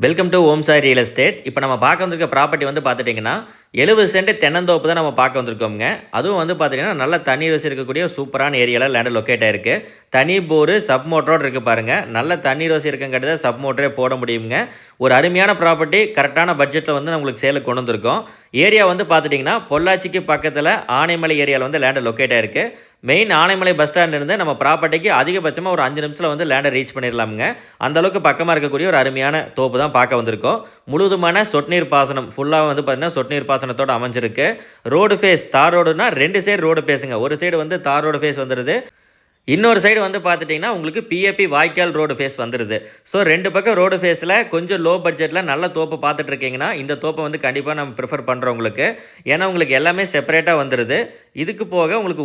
Welcome to Om Sai real estate. இப்போ நம்ம பார்க்க வந்திருக்க ப்ராப்பர்ட்டி வந்து பார்த்துட்டிங்கன்னா 70 சென்ட் தென்னந்தோப்பு தான் நம்ம பார்க்க வந்திருக்கோங்க. அதுவும் வந்து பார்த்தீங்கன்னா நல்ல தண்ணீர் வசதி இருக்கக்கூடிய சூப்பரான ஏரியாவில் லேண்ட் லொக்கேட் ஆயிருக்கு. தனி போரு சப் மோட்டரோடு இருக்குது பாருங்கள். நல்ல தண்ணீர் வசதி இருக்கங்காட்டி தான் சப் மோட்டரே போட முடியுங்க. ஒரு அருமையான ப்ராப்பர்ட்டி கரெக்டான பட்ஜெட்டில் வந்து நம்மளுக்கு சேலுக்கு கொண்டு வந்திருக்கோம். ஏரியா வந்து பார்த்துட்டிங்கன்னா பொள்ளாச்சிக்கு பக்கத்தில் ஆனைமலை ஏரியாவில் வந்து லேண்ட் லொக்கேட் ஆயிருக்கு. மெயின் ஆனைமலை பஸ் ஸ்டாண்ட்லேருந்து நம்ம ப்ராப்பர்ட்டிக்கு அதிகபட்சமாக ஒரு 5 நிமிஷத்தில் வந்து லேண்டை ரீச் பண்ணிடலாமுங்க. அந்தளவுக்கு பக்கமாக இருக்கக்கூடிய ஒரு அருமையான தோப்பு தான் பார்க்க வந்திருக்கோம். முழுவதுமான சொட்டு நீர் பாசனம் ஃபுல்லாக வந்து பார்த்தீங்கன்னா சொட்டு நீர் பாசனத்தோடு அமைஞ்சிருக்கு. ரோடு ஃபேஸ் தார் ரோடுனா 2 சைடு ரோடு ஃபேஸுங்க. ஒரு சைடு வந்து தார் ரோடு ஃபேஸ் வந்துடுது. இன்னொரு சைடு வந்து பார்த்துட்டிங்கன்னா உங்களுக்கு பிஏபி வாய்க்கால் ரோடு ஃபேஸ் வந்துடுது. ஸோ 2 பக்கம் ரோடு ஃபேஸில் கொஞ்சம் லோ பட்ஜெட்டில் நல்ல தோப்பு பார்த்துட்டு இருக்கீங்கன்னா இந்த தோப்பை வந்து கண்டிப்பாக நம்ம ப்ரிஃபர் பண்ணுறோம் உங்களுக்கு. ஏன்னா உங்களுக்கு எல்லாமே செப்பரேட்டாக வந்துடுது. இதுக்கு போக உங்களுக்கு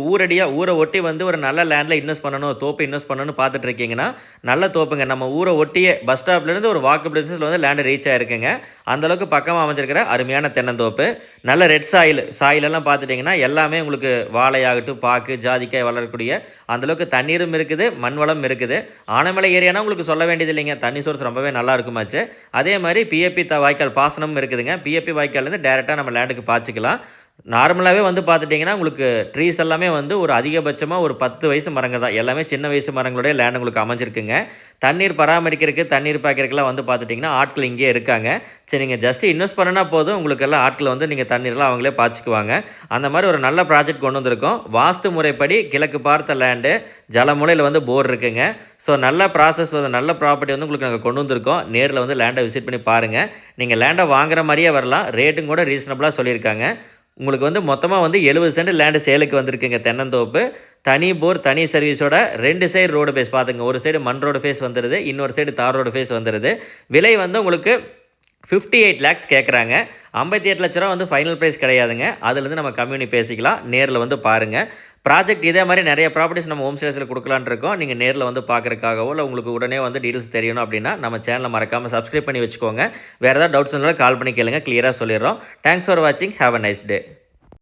ஊரை ஒட்டி வந்து ஒரு நல்ல லேண்டில் இன்வெஸ்ட் பண்ணணும், தோப்பு இன்வெஸ்ட் பண்ணணும்னு பார்த்துட்டு இருக்கீங்கன்னா நல்ல தோப்புங்க. நம்ம ஊரை ஒட்டியே பஸ் ஸ்டாப்லேருந்து ஒரு வாக்கபிள் டிஸ்டன்ஸில் வந்து லேண்டு ரீச் ஆகிருக்குங்க. அந்தளவுக்கு பக்கமாக அமைஞ்சிருக்கிற அருமையான தென்னந்தோப்பு. நல்ல ரெட் சாயிலெல்லாம் பார்த்துட்டிங்கன்னா எல்லாமே உங்களுக்கு வாழையாகட்டும், பாக்கு, ஜாதிக்காய் வளரக்கூடிய அந்தளவுக்கு தண்ணீரும் இருக்குது, மண் வளம் இருக்குது. ஆனைமலை ஏரியானா உங்களுக்கு சொல்ல வேண்டியது இல்லைங்க. தண்ணி சோர்ஸ் ரொம்பவே நல்லா இருக்குமாச்சு. அதே மாதிரி பிஏபி வாய்க்கால் பாசனமும் இருக்குதுங்க. பிஏபி வாய்க்கால்லேருந்து டேரெக்டாக நம்ம லேண்டுக்கு பாய்ச்சிக்கலாம். நார்மலாகவே வந்து பார்த்துட்டிங்கன்னா உங்களுக்கு ட்ரீஸ் எல்லாமே வந்து ஒரு அதிகபட்சமாக ஒரு 10 வயசு மரங்கள் தான். எல்லாமே சின்ன வயசு மரங்களுடைய லேண்ட் உங்களுக்கு அமைஞ்சிருக்குங்க. தண்ணீர் பராமரிக்கிறதுக்கு, தண்ணீர் பாய்க்கிறதுக்குலாம் வந்து பார்த்துட்டிங்கன்னா ஆட்கள் இங்கேயே இருக்காங்க. சரி, நீங்கள் ஜஸ்ட் இன்வெஸ்ட் பண்ணனா போதும், உங்களுக்கெல்லாம் ஆட்கள் வந்து நீங்கள் தண்ணீர்லாம் அவங்களே பாய்ச்சிக்குவாங்க. அந்த மாதிரி ஒரு நல்ல ப்ராஜெக்ட் கொண்டு வந்திருக்கோம். வாஸ்து முறைப்படி கிழக்கு பார்த்த லேண்டு, ஜலமுனையில் வந்து போர் இருக்குங்க. ஸோ நல்ல ப்ராசஸ் வந்து நல்ல ப்ராப்பர்ட்டி வந்து உங்களுக்கு நாங்கள் கொண்டு வந்திருக்கோம். நேரில் வந்து லேண்டை விசிட் பண்ணி பாருங்கள். நீங்கள் லேண்டை வாங்குற மாதிரியே வரலாம். ரேட்டும் கூட ரீசனபிளாக சொல்லியிருக்காங்க. உங்களுக்கு வந்து மொத்தமாக வந்து 70 சென்ட் லேண்டு சேலுக்கு வந்திருக்குங்க. தென்னந்தோப்பு தனி போர், தனி சர்வீஸோட 2 சைடு ரோடு ஃபேஸ் பார்த்துங்க. ஒரு சைடு மண் ரோடு ஃபேஸ் வந்துடுது, இன்னொரு சைடு தார் ரோடு ஃபேஸ் வந்துடுது. விலை வந்து உங்களுக்கு 58 லேக்ஸ் கேட்குறாங்க. 58 லட்ச ரூபா வந்து ஃபைனல் ப்ரைஸ் கிடையாதுங்க. அதுலேருந்து நம்ம கம்யூனி பேசிக்கலாம். நேரில் வந்து பாருங்கள். ப்ராஜெக்ட் இதே மாதிரி நிறைய ப்ராப்பர்ட்டிஸ் நம்ம ஹோம் சேல்ஸில் கொடுக்கலான்னு இருக்கோம். நீங்கள் நேரில் வந்து பார்க்குறக்காகவோ இல்லை உங்களுக்கு உடனே வந்து டீட்டெயில்ஸ் தெரியணும் அப்படின்னா நம்ம சேனலை மறக்காமல் சப்ஸ்கிரைப் பண்ணி வச்சுக்கோங்க. வேறு ஏதாவது டவுட்ஸ் இருந்தாலும் கால் பண்ணி கேளுங்க, கிளியராக சொல்லிடுறோம். தேங்க்ஸ் ஃபார் வாட்சிங். Have a nice day.